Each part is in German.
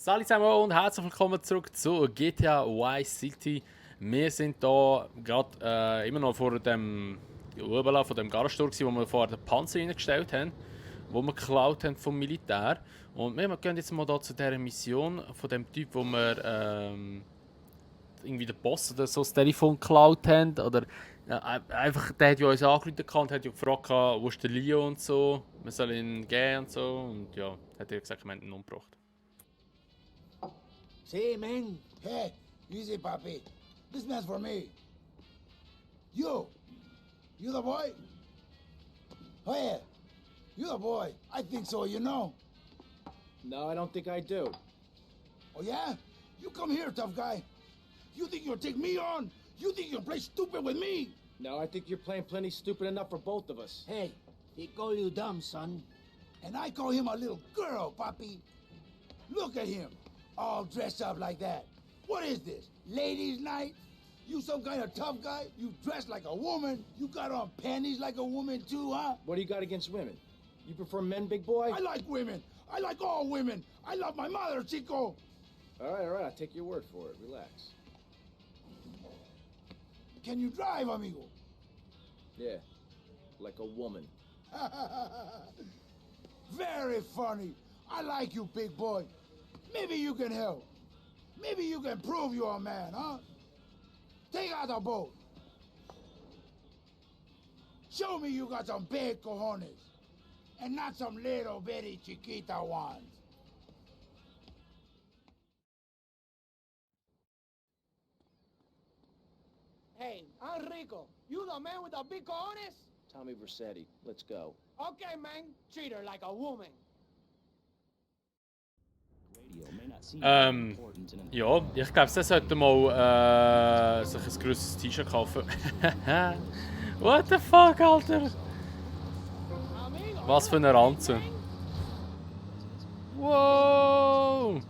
Salut zusammen und herzlich willkommen zurück zu GTA Vice City. Wir sind hier gerade immer noch vor dem Ubela, von dem Garagenstor, wo wir vorher den Panzer reingestellt haben, wo wir geklaut haben vom Militär. Und wir gehen jetzt mal hier zu dieser Mission von dem Typ, wo wir irgendwie den Boss oder so das Telefon geklaut haben. Oder einfach, der hat ja uns angerufen und hat ja gefragt, wo ist der Leo und so. Wir sollen ihn gehen und so. Und ja, hat er gesagt, wir haben ihn umgebracht. Sí, man. Hey, easy, papi. This man's for me. You the boy? Oh, yeah. You the boy. I think so, you know. No, I don't think I do. Oh, yeah? You come here, tough guy. You think you'll take me on? You think you'll play stupid with me? No, I think you're playing plenty stupid enough for both of us. Hey, he call you dumb, son. And I call him a little girl, papi. Look at him, all dressed up like that. What is this, ladies' night? You some kind of tough guy? You dress like a woman? You got on panties like a woman too, huh? What do you got against women? You prefer men, big boy? I like women. I like all women. I love my mother, Chico. All right, I'll take your word for it. Relax. Can you drive, amigo? Yeah, like a woman. Very funny. I like you, big boy. Maybe you can help. Maybe you can prove you're a man, huh? Take out the boat. Show me you got some big cojones. And not some little bitty chiquita ones. Hey, Enrico, you the man with the big cojones? Tommy Vercetti, let's go. Okay, man, treat her like a woman. Ja, ich glaube, sie sollten mal sich ein grosses T-Shirt kaufen. What the fuck, Alter? Was für eine Ranze. Wow!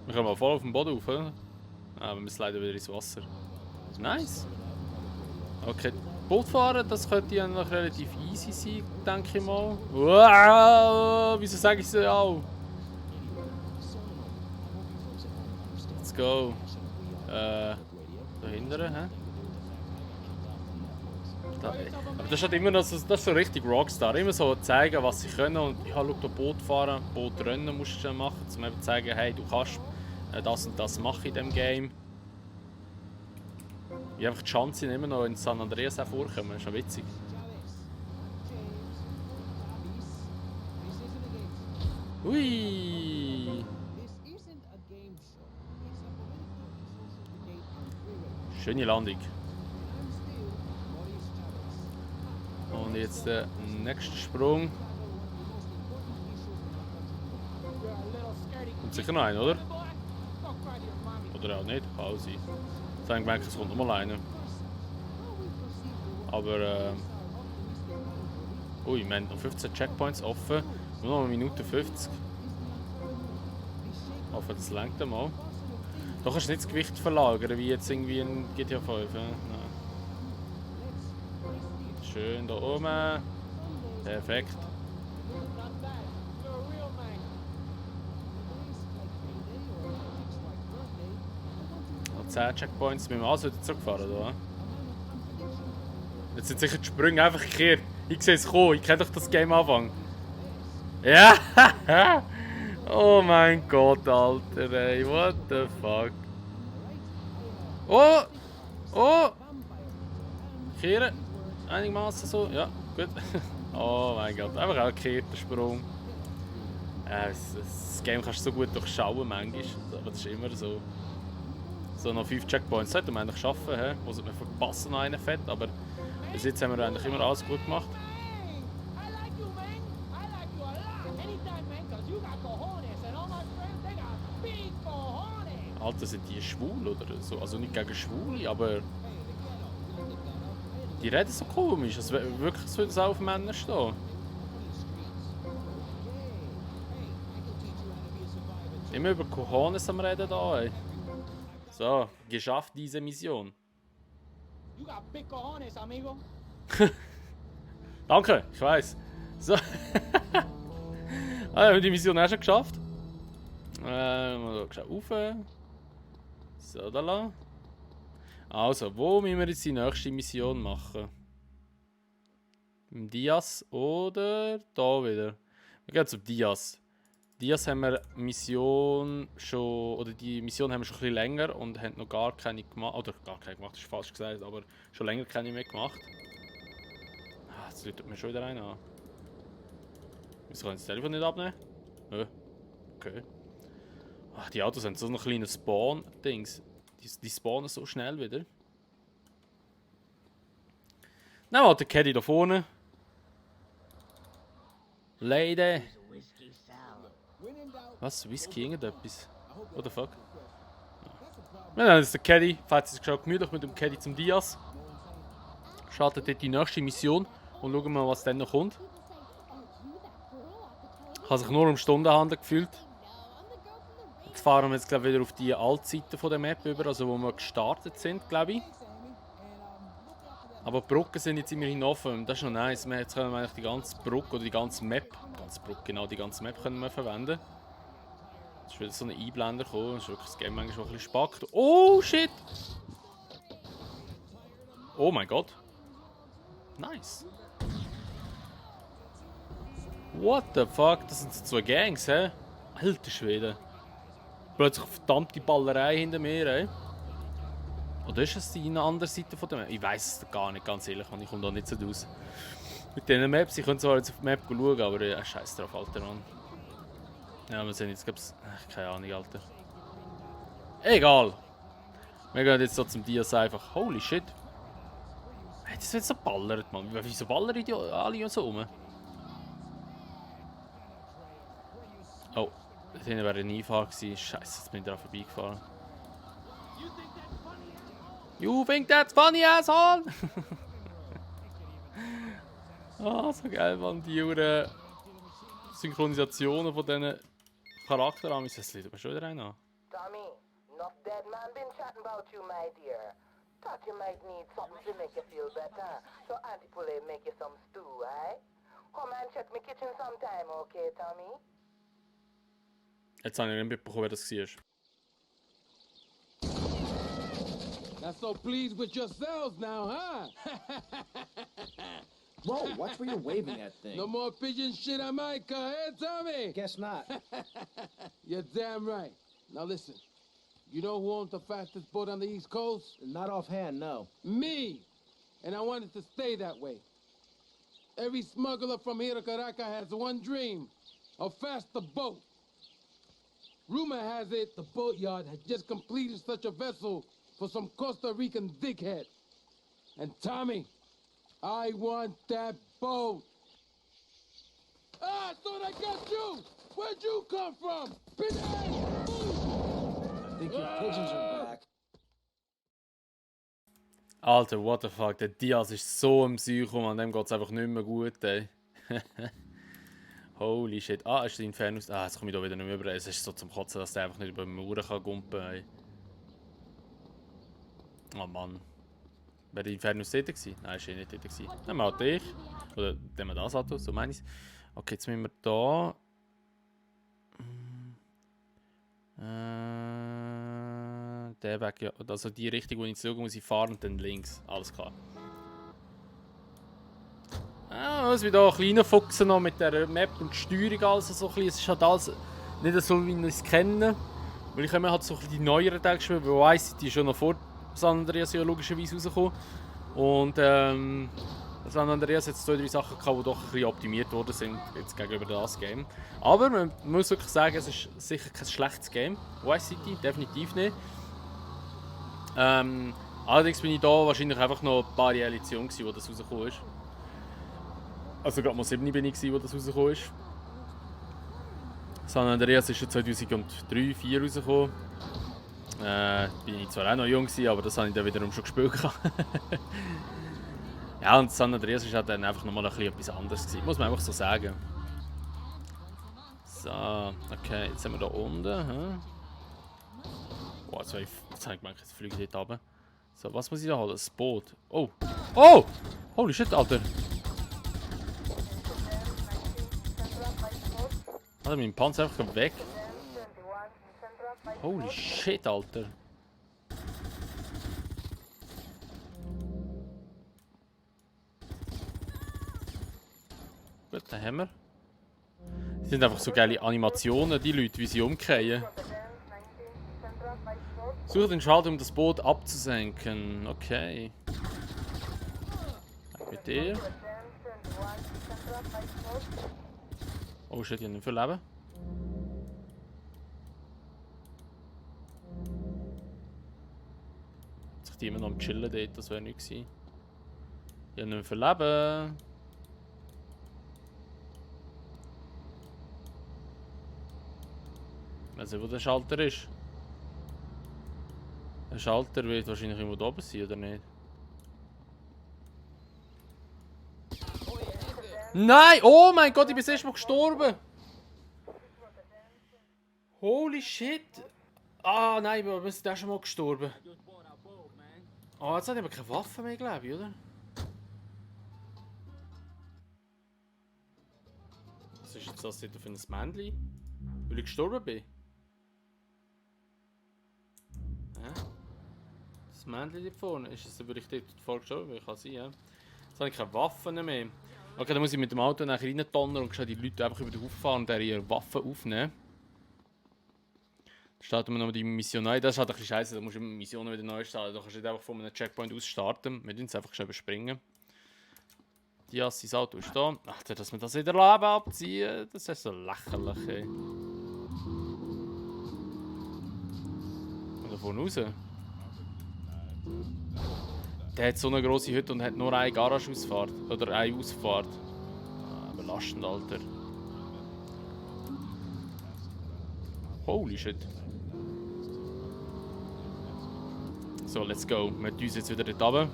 Wir kommen mal voll auf den Boden rauf, oder? Ah, wir müssen leider wieder ins Wasser. Nice! Okay, Boot fahren, das könnte eigentlich relativ easy sein, denke ich mal. Wow! Wieso sage ich es auch? Let's go. Da hinten, hä? Aber das ist halt immer noch so, das ist so richtig Rockstar. Immer so zeigen, was sie können. Und ja, schau, da Boot fahren, Bootrennen musst du machen, um eben zu zeigen, hey, du kannst das und das machen in diesem Game. Wie einfach die Chancen immer noch in San Andreas auch vorkommen, das ist schon witzig. Hui! Schöne Landung. Und jetzt der nächste Sprung. Kommt sicher noch einer, oder? Oder auch nicht, kann auch sein. Jetzt habe ich gemerkt, es kommt noch mal einer. Aber ui, wir haben noch 15 Checkpoints offen. Nur noch eine Minute 50. Ich hoffe, das reicht einmal. Da kannst du nicht das Gewicht verlagern, wie jetzt irgendwie in GTA 5. Nein. Schön da oben. Perfekt. Noch 10 Checkpoints. Wir müssen also wieder zurückfahren. Da. Jetzt sind sicher die Sprünge einfach gekehrt. Ich sehe es kommen. Ich kenne doch das Game Anfang. Ja! Oh mein Gott, Alter, ey. What the fuck? Oh! Oh! Kehren. Einigermaßen so. Ja, gut. Oh mein Gott. Einfach auch ein gekehrter Sprung. Das Game kannst du so gut durchschauen manchmal. Aber das ist immer so. So noch 5 Checkpoints sollten wir eigentlich schaffen. He? Muss wir verpassen noch einen fett. Aber bis jetzt haben wir eigentlich immer alles gut gemacht. Alter, sind die schwul oder so? Also nicht gegen Schwule, aber die reden so komisch, als wirklich so das auf Männer stehen. Immer über Cojones am Reden da, ey. So, geschafft diese Mission. You got big cojones, amigo. Danke, ich weiß. So. Wir haben die Mission auch schon geschafft. Mal schauen, rauf. So, da lang. Also, wo müssen wir jetzt die nächste Mission machen? Im Diaz oder da wieder? Wir gehen zum Diaz. Diaz haben wir Mission schon, oder die Mission haben wir schon ein bisschen länger und haben noch gar keine gemacht, oder gar keine gemacht, ist falsch gesagt, aber schon länger keine mehr gemacht. Ah, jetzt läutet mir schon wieder einer an. Wieso kann ich das Telefon nicht abnehmen? Okay. Ach, die Autos haben so ein kleines Spawn-Dings. Die spawnen so schnell wieder. Nehmen wir den Caddy da vorne. Lady. Was? Whisky? Irgendetwas? What the fuck? Wir haben jetzt den Caddy. Falls es schon gemütlich mit dem Caddy zum Diaz. Startet dort die nächste Mission und schauen mal, was dann noch kommt. Hat sich nur um Stunden handeln gefühlt. Jetzt fahren wir jetzt glaube ich, wieder auf die Altseite von der Map über, also wo wir gestartet sind, glaube ich. Aber die Brücken sind jetzt immerhin offen, das ist noch nice. Jetzt können wir eigentlich die ganze Brücke oder die ganze Map, die ganze Map können wir verwenden. Es ist wieder so ein Einblender gekommen, das ist wirklich das Game manchmal schon ein bisschen spackt. Oh shit! Oh mein Gott! Nice! What the fuck? Das sind so zwei Gangs, hä? Alter Schwede! Plötzlich verdammte Ballerei hinter mir, ey. Oder ist es die andere Seite von der Map? Ich weiß es gar nicht, ganz ehrlich, ich komme da nicht so raus. Mit diesen Maps, ich könnte zwar jetzt auf die Map schauen, aber scheiß drauf, Alter, Mann. Ja, wir sind jetzt, glaub's, keine Ahnung, Alter. Egal! Wir gehen jetzt so zum Diaz einfach. Holy shit! Hey, das wird so ballert, Mann. Wieso ballern die alle so rum? Oh, da hinten wäre eine Einfahrt gewesen. Scheiße, jetzt bin ich daran vorbeigefahren. You think that's funny, asshole? Ah, so geil, Mann. Die Synchronisationen von diesen Charakteren. Das liegt aber schon wieder einer an. Tommy, enough dead man been chatting about you, my dear. Thought you might need something to make you feel better. So Auntie Poulet make you some stew, eh? Come and check my kitchen sometime, okay, Tommy? Jetzt habe ich nicht mitbekommen, wer das war. Not so pleased with yourselves now, huh? Whoa, watch where you're waving that thing. No more pigeon shit on my car, eh, Tommy? Guess not. You're damn right. Now listen, you know who owns the fastest boat on the East Coast? Not offhand, no. Me! And I want it to stay that way. Every smuggler from here to Caracas has one dream, a faster boat. Rumor has it the boatyard has just completed such a vessel for some Costa Rican dickhead. And Tommy, I want that boat. Ah, I thought I got you! Where'd you come from? Bitch ass! I think your pigeons are back. Alter, what the fuck, der Diaz ist so ein Psycho, an dem geht es einfach nicht mehr gut, ey. Holy shit. Ah, ist der Infernus. Ah, jetzt komme ich da wieder nicht mehr über. Es ist so zum Kotzen, dass der einfach nicht über die Mauern kann gumpen, ey. Oh Mann. Wäre der Infernus dort gewesen? Nein, ist nicht dort gewesen. Nehmen wir halt dich. Oder nehmen wir das Auto, so meine ich. Okay, jetzt müssen wir da. Der Weg, ja. Also die Richtung, wo ich zurück muss ich fahren und dann links. Alles klar. Ja, muss wieder ein kleiner Fuchsen noch mit der Map und die Steuerung, also so ein bisschen. Es ist halt alles nicht so, wie wir es kennen. Weil ich habe halt so ein bisschen die neueren Teile gespielt, weil weiss, die ist schon noch vor San Andreas ja logischerweise rausgekommen. Und San Andreas hat jetzt 2-3 Sachen gehabt, die doch ein bisschen optimiert worden sind jetzt gegenüber das Game. Aber man muss wirklich sagen, es ist sicher kein schlechtes Game. Vice City definitiv nicht. Allerdings bin ich da wahrscheinlich einfach noch ein paar Jahre zu jung gewesen, wo das rausgekommen ist. Also gerade mal 7 bin ich, wo das rausgekommen ist. San Andreas ist schon 2003-2004 rausgekommen. Bin ich zwar auch noch jung gewesen, aber das habe ich dann wiederum schon gespielt. Ja, und San Andreas ist halt dann einfach nochmal ein bisschen etwas anderes gewesen, muss man einfach so sagen. So, okay, jetzt sind wir da unten. Hm? Boah, jetzt habe ich gemerkt, jetzt fliege ich dort runter. So, was muss ich da holen? Das Boot. Oh! Oh! Holy shit, Alter! Alter, mein Panzer einfach weg. Holy shit, Alter. Gut, dann haben wir. Das sind einfach so geile Animationen, die Leute, wie sie umkehren. Suche den Schalter, um das Boot abzusenken. Okay. Mit dir. Oh shit, ich habe nicht viel Leben. Jetzt sind die immer noch am Chillen dort, das wäre nichts gewesen. Ich habe nicht viel Leben. Ich weiß nicht, wo der Schalter ist. Der Schalter wird wahrscheinlich irgendwo da oben sein, oder nicht? Nein! Oh mein Gott, ich bin erst mal gestorben! Holy shit! Ah nein, wir sind auch schon mal gestorben. Ah, jetzt hat ich aber keine Waffe mehr, glaube ich, oder? Was ist jetzt das für ein Männchen? Weil ich gestorben bin? Hä? Das Männchen da vorne, ist es, weil ich dort voll gestorben bin? Kann sein, ja. Jetzt habe ich keine Waffen mehr. Okay, dann muss ich mit dem Auto nachher rein und die Leute einfach über den Hof fahren und ihre Waffen aufnehmen. Dann starten wir noch die Mission ein. Das ist halt ein bisschen scheiße, da musst du Missionen wieder neu starten. Da kannst du nicht einfach von einem Checkpoint aus starten. Wir tun es einfach schon überspringen. Dias, sein Auto ist da. Ach, dass wir das wieder Leben abziehen, das ist so lächerlich, ey. Und davon raus. Der hat so eine grosse Hütte und hat nur eine Garageausfahrt. Oder eine Ausfahrt. Ah, belastend, Alter. Holy shit. So, let's go. Wir tun uns jetzt wieder dort runter.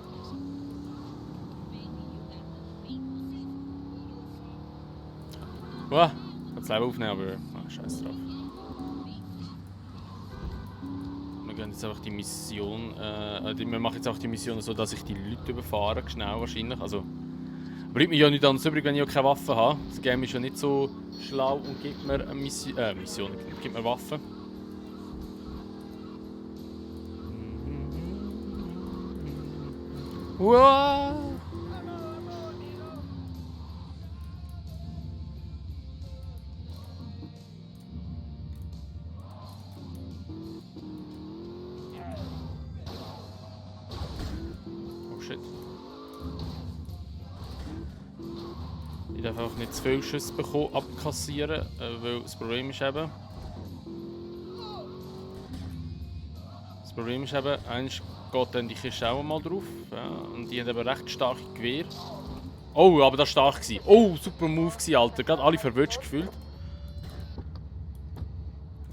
Wow, ich kann das Leben aufnehmen, aber scheiß drauf. Wir gehen jetzt einfach die Mission. Wir machen jetzt auch die Mission so, dass ich die Leute überfahre, schnell wahrscheinlich. Also, bringt mir ja nichts anderes übrig, wenn ich auch keine Waffe habe. Das Game ist ja nicht so schlau und gibt mir eine Mission, gibt mir Waffen. Wow! Oh shit. Ich darf einfach nicht zu viele Schüsse bekommen, abkassieren, weil das Problem ist eben... Das Problem ist eben, eigentlich geht dann die Kiste auch mal drauf. Ja, und die haben eben recht starke Gewehr. Oh, aber das war stark. Oh, super Move gewesen, Alter. Gerade alle verwirrt gefühlt.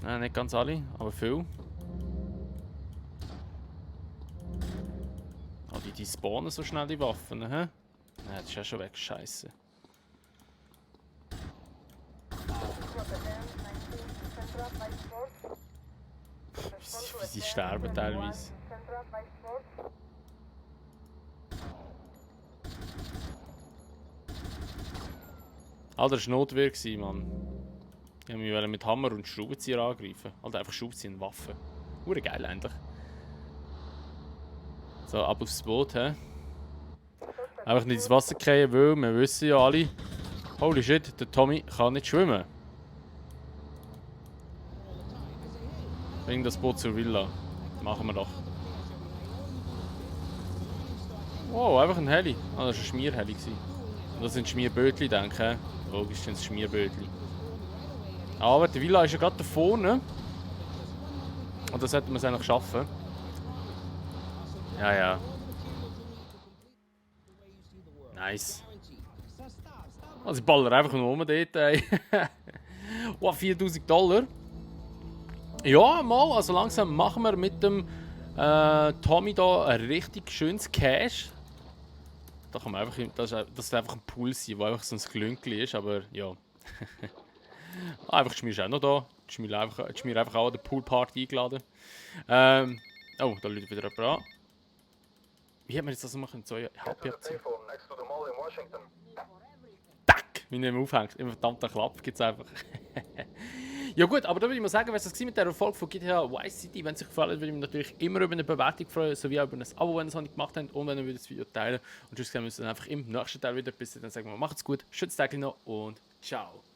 Nein, nicht ganz alle, aber viel. Oh, die spawnen so schnell, die Waffen, hä? Nein, das ist ja schon weg, scheiße. Wie sie sterben teilweise. Alter, das war Notwehr, Mann. Ich wollte mich mit Hammer und Schraubenzieher angreifen. Alter, einfach Schraubenzieher und Waffen. Hure geil eigentlich. So, ab aufs Boot, hä? Einfach nicht ins Wasser fallen, weil wir wissen ja alle... Holy shit, der Tommy kann nicht schwimmen. Bring das Boot zur Villa. Machen wir doch. Wow, einfach ein Heli. Ah, das war ein Schmierheli. Und das sind Schmierbötli, denke ich. Logisch sind es Schmierbötli. Aber die Villa ist ja gerade da vorne. Und das hätten wir es eigentlich schaffen. Ja, ja. Nice. Also ich baller einfach nur um dort, ey. Wow, $4000. Ja, mal, also langsam machen wir mit dem Tommy da ein richtig schönes Cash. Da kann man einfach, das ist einfach ein Pool sein, wo einfach so ein Glünkli ist, aber ja. Einfach die Schmier ist auch noch da. Die Schmier einfach auch an der Poolparty eingeladen. Oh, da läutet wieder jemand an. Wie hat man jetzt das machen? So, ja, Halbjahrzehnt. Tack! Wie nicht mehr aufhängt. Im verdammten Klapp gibt es einfach. Ja gut, aber da würde ich mal sagen, was das war mit der Erfolg von GTA Vice City. Wenn es euch gefallen hat, würde ich mich natürlich immer über eine Bewertung freuen, sowie auch über ein Abo, wenn ihr es noch nicht gemacht habt und wenn ihr das Video teilen. Und sonst sehen wir uns dann einfach im nächsten Teil wieder. Bis dann sagen wir, macht's gut, schönes Tag noch und ciao.